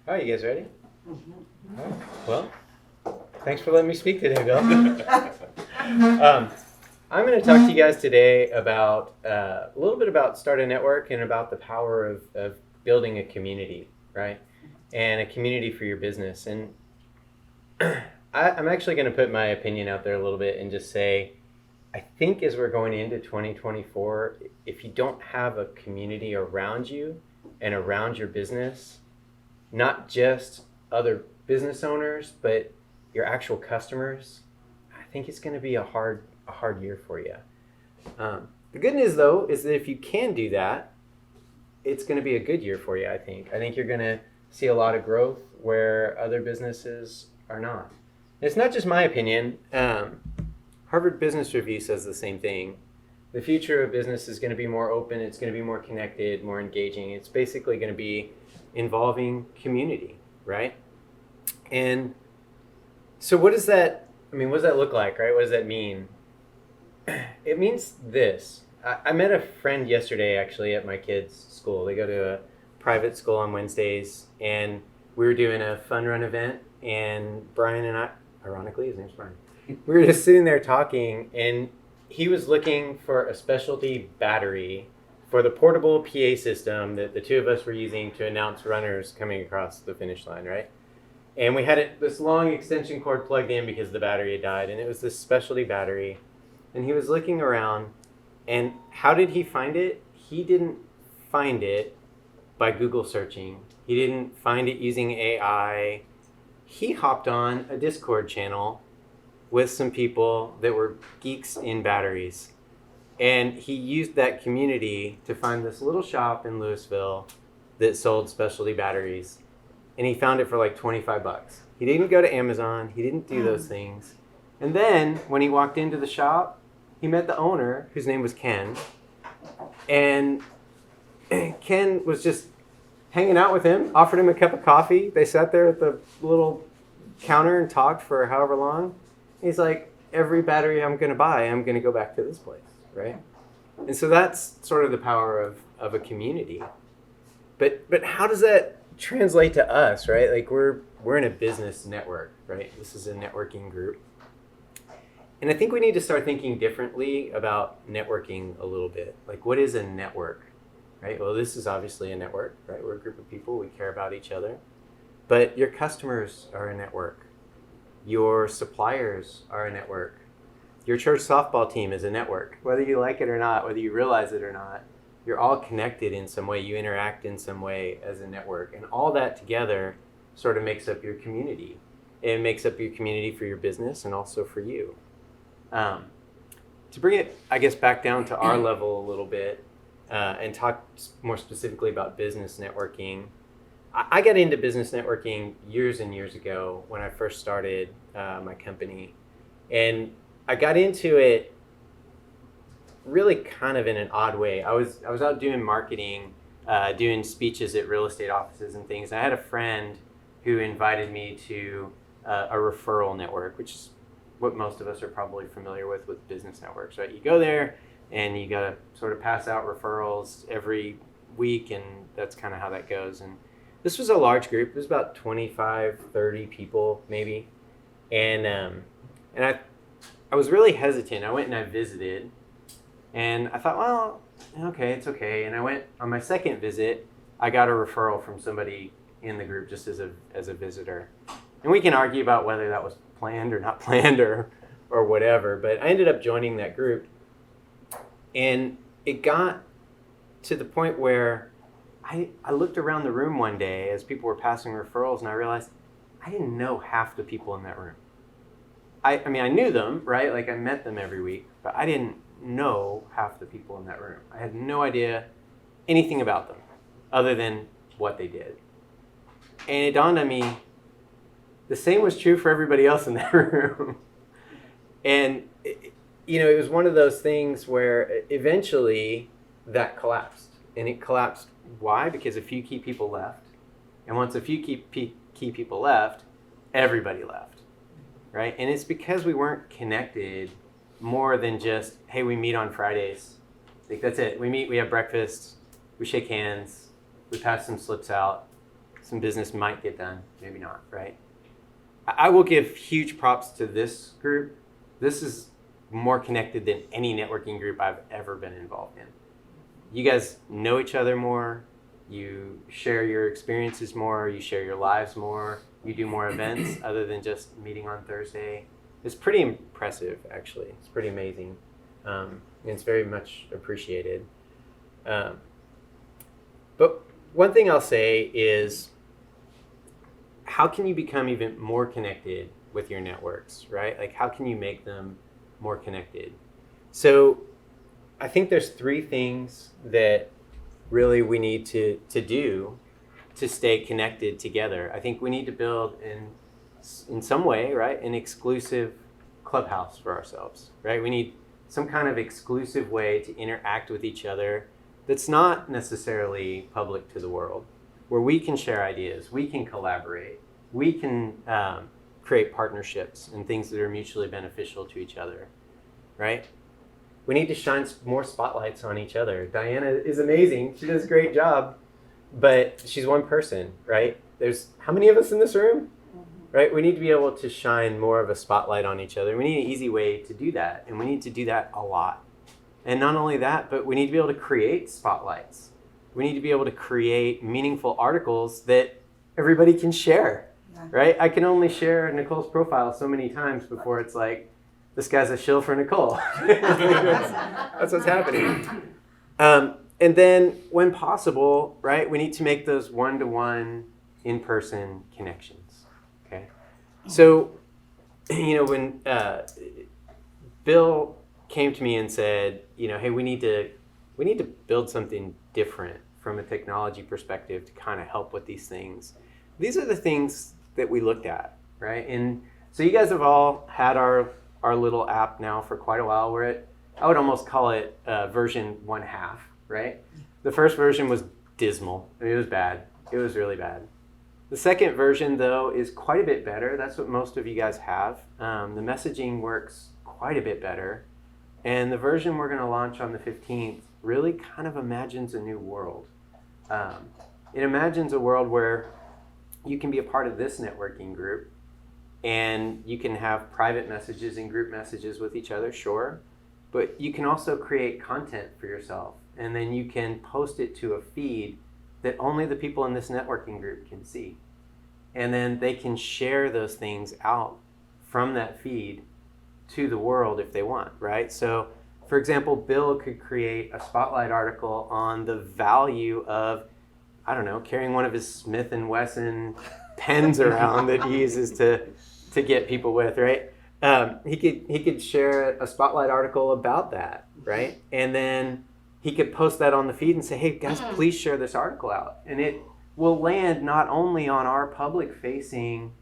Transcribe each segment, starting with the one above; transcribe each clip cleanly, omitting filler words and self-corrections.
All right, you guys ready? All right. Well, thanks for letting me speak today, Bill. I'm going to talk to you guys today about a little bit about Start a Network and about the power of building a community, right? And a community for your business. And I'm actually going to put my opinion out there a little bit and just say, I think as we're going into 2024, if you don't have a community around you and around your business, not just other business owners, but your actual customers, I think it's going to be a hard year for you. The good news, though, is that if you can do that, it's going to be a good year for you. I think you're going to see a lot of growth where other businesses are not. It's not just my opinion. Harvard Business Review says the same thing. The future of business is going to be more open. It's going to be more connected, more engaging. It's basically going to be involving community, right? And so what does that look like, right? What does that mean? It means this. I met a friend yesterday actually at my kids' school. They go to a private school on Wednesdays, and we were doing a fun run event, and Brian and I, ironically, his name's Brian, we were just sitting there talking, and he was looking for a specialty battery for the portable PA system that the two of us were using to announce runners coming across the finish line, right? And we had this long extension cord plugged in because the battery had died, and it was this specialty battery. And he was looking around, and how did he find it? He didn't find it by Google searching. He didn't find it using AI. He hopped on a Discord channel with some people that were geeks in batteries. And he used that community to find this little shop in Louisville that sold specialty batteries. And he found it for like $25. He didn't go to Amazon. He didn't do those things. And then when he walked into the shop, he met the owner, whose name was Ken. And Ken was just hanging out with him, offered him a cup of coffee. They sat there at the little counter and talked for however long. He's like, every battery I'm going to buy, I'm going to go back to this place, right? And so that's sort of the power of a community. But how does that translate to us, right? Like we're in a business network, right? This is a networking group. And I think we need to start thinking differently about networking a little bit. Like, what is a network, right? Well, this is obviously a network, right? We're a group of people. We care about each other. But your customers are a network. Your suppliers are a network. Your church softball team is a network. Whether you like it or not, whether you realize it or not, you're all connected in some way. You interact in some way as a network. And all that together sort of makes up your community. It makes up your community for your business and also for you. To bring it, I guess, back down to our level a little bit and talk more specifically about business networking. I got into business networking years and years ago when I first started my company. And I got into it really kind of in an odd way. I was out doing marketing, doing speeches at real estate offices and things. I had a friend who invited me to a referral network, which is what most of us are probably familiar with business networks, right? You go there and you got to sort of pass out referrals every week, and that's kind of how that goes. And this was a large group. It was about 25, 30 people maybe. And I was really hesitant. I went and I visited, and I thought, well, okay, it's okay. And I went on my second visit. I got a referral from somebody in the group just as a visitor. And we can argue about whether that was planned or not planned or whatever, but I ended up joining that group. And it got to the point where I looked around the room one day as people were passing referrals, and I realized I didn't know half the people in that room. I mean, I knew them, right? Like I met them every week, but I didn't know half the people in that room. I had no idea anything about them other than what they did. And it dawned on me, the same was true for everybody else in that room. And, it was one of those things where eventually that collapsed. And it collapsed. Why? Because a few key people left. And once a few key people left, everybody left. Right? And it's because we weren't connected more than just, hey, we meet on Fridays. Like, that's it. We meet, we have breakfast, we shake hands, we pass some slips out, some business might get done, maybe not, right? I will give huge props to this group. This is more connected than any networking group I've ever been involved in. You guys know each other more, you share your experiences more, you share your lives more, you do more events other than just meeting on Thursday. It's pretty impressive, actually. It's pretty amazing. And it's very much appreciated. But one thing I'll say is, how can you become even more connected with your networks, right? Like, how can you make them more connected? So I think there's 3 things that really we need to do to stay connected together. I think we need to build in some way, right, an exclusive clubhouse for ourselves, right? We need some kind of exclusive way to interact with each other that's not necessarily public to the world, where we can share ideas, we can collaborate, we can create partnerships and things that are mutually beneficial to each other, right? We need to shine more spotlights on each other. Diana is amazing. She does a great job, but she's one person, right? There's how many of us in this room, right? We need to be able to shine more of a spotlight on each other. We need an easy way to do that, and we need to do that a lot. And not only that, but we need to be able to create spotlights. We need to be able to create meaningful articles that everybody can share, right? I can only share Nicole's profile so many times before it's like, this guy's a shill for Nicole. That's what's happening. And then when possible, right, we need to make those one-to-one in-person connections, okay? So, when Bill came to me and said, hey, we need to build something different from a technology perspective to kind of help with these things. These are the things that we looked at, right? And so you guys have all had our little app now for quite a while. We're at, I would almost call it version 1/2, right? The first version was dismal. I mean, it was bad. It was really bad. The second version, though, is quite a bit better. That's what most of you guys have. The messaging works quite a bit better. And the version we're going to launch on the 15th really kind of imagines a new world. It imagines a world where you can be a part of this networking group, and you can have private messages and group messages with each other, sure, but you can also create content for yourself, and then you can post it to a feed that only the people in this networking group can see. And then they can share those things out from that feed to the world if they want, right? So, for example, Bill could create a spotlight article on the value of, I don't know, carrying one of his Smith & Wesson pens around that he uses to get people with, right? He could share a spotlight article about that, right? And then he could post that on the feed and say, hey, guys, please share this article out. And it will land not only on our public-facing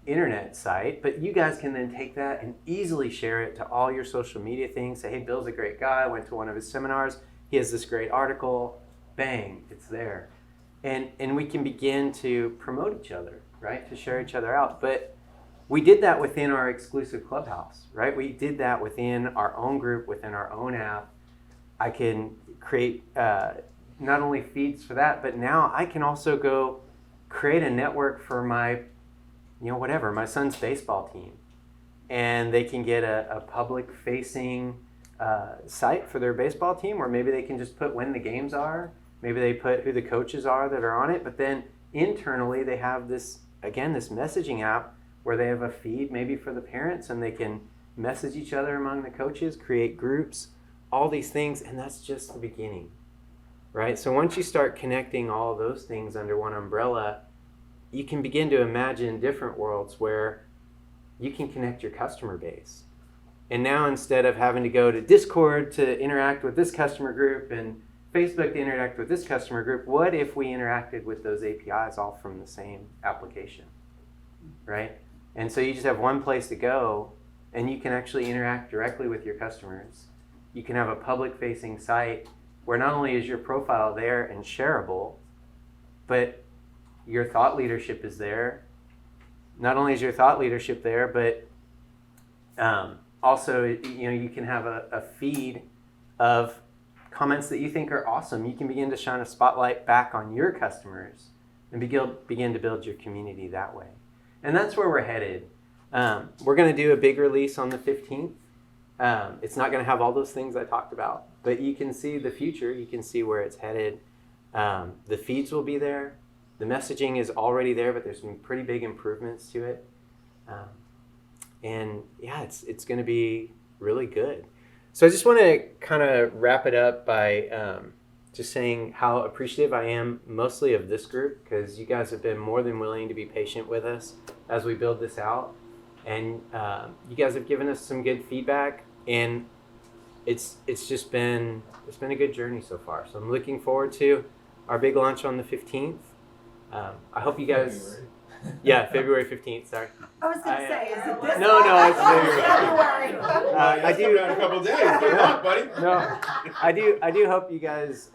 internet site, but you guys can then take that and easily share it to all your social media things. Say, hey, Bill's a great guy. I went to one of his seminars. He has this great article. Bang, it's there. And we can begin to promote each other, right? To share each other out. But we did that within our exclusive clubhouse, right? We did that within our own group, within our own app. I can create not only feeds for that, but now I can also go create a network for my, my son's baseball team. And they can get a public-facing site for their baseball team, or maybe they can just put when the games are. Maybe they put who the coaches are that are on it. But then internally, they have this messaging app where they have a feed maybe for the parents, and they can message each other among the coaches, create groups, all these things. And that's just the beginning, right? So once you start connecting all of those things under one umbrella, you can begin to imagine different worlds where you can connect your customer base. And now, instead of having to go to Discord to interact with this customer group and Facebook to interact with this customer group, what if we interacted with those APIs all from the same application, right? And so you just have one place to go, and you can actually interact directly with your customers. You can have a public-facing site where not only is your profile there and shareable, but your thought leadership is there. Not only is your thought leadership there, but also, you can have a feed of comments that you think are awesome. You can begin to shine a spotlight back on your customers and begin to build your community that way. And that's where we're headed. We're going to do a big release on the 15th. It's not going to have all those things I talked about, but you can see the future. You can see where it's headed. The feeds will be there. The messaging is already there, but there's some pretty big improvements to it. And yeah, it's going to be really good. So I just want to kind of wrap it up by just saying how appreciative I am mostly of this group, because you guys have been more than willing to be patient with us as we build this out. And you guys have given us some good feedback, and it's been a good journey so far. So I'm looking forward to our big launch on the 15th. I hope you guys... February 15th, sorry. I was going to say, is it this No, it's February. I do in a couple of days. Good luck, buddy. No, I do hope you guys...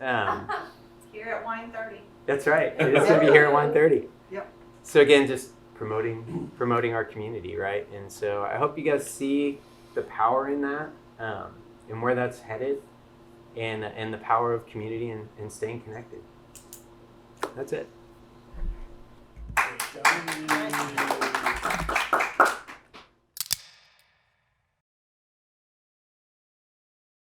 Here at Wine 30. That's right. It's going to be here at 1:30. Yep. So again, just promoting our community, right? And so I hope you guys see the power in that, and where that's headed, and the power of community and staying connected. That's it. Good job.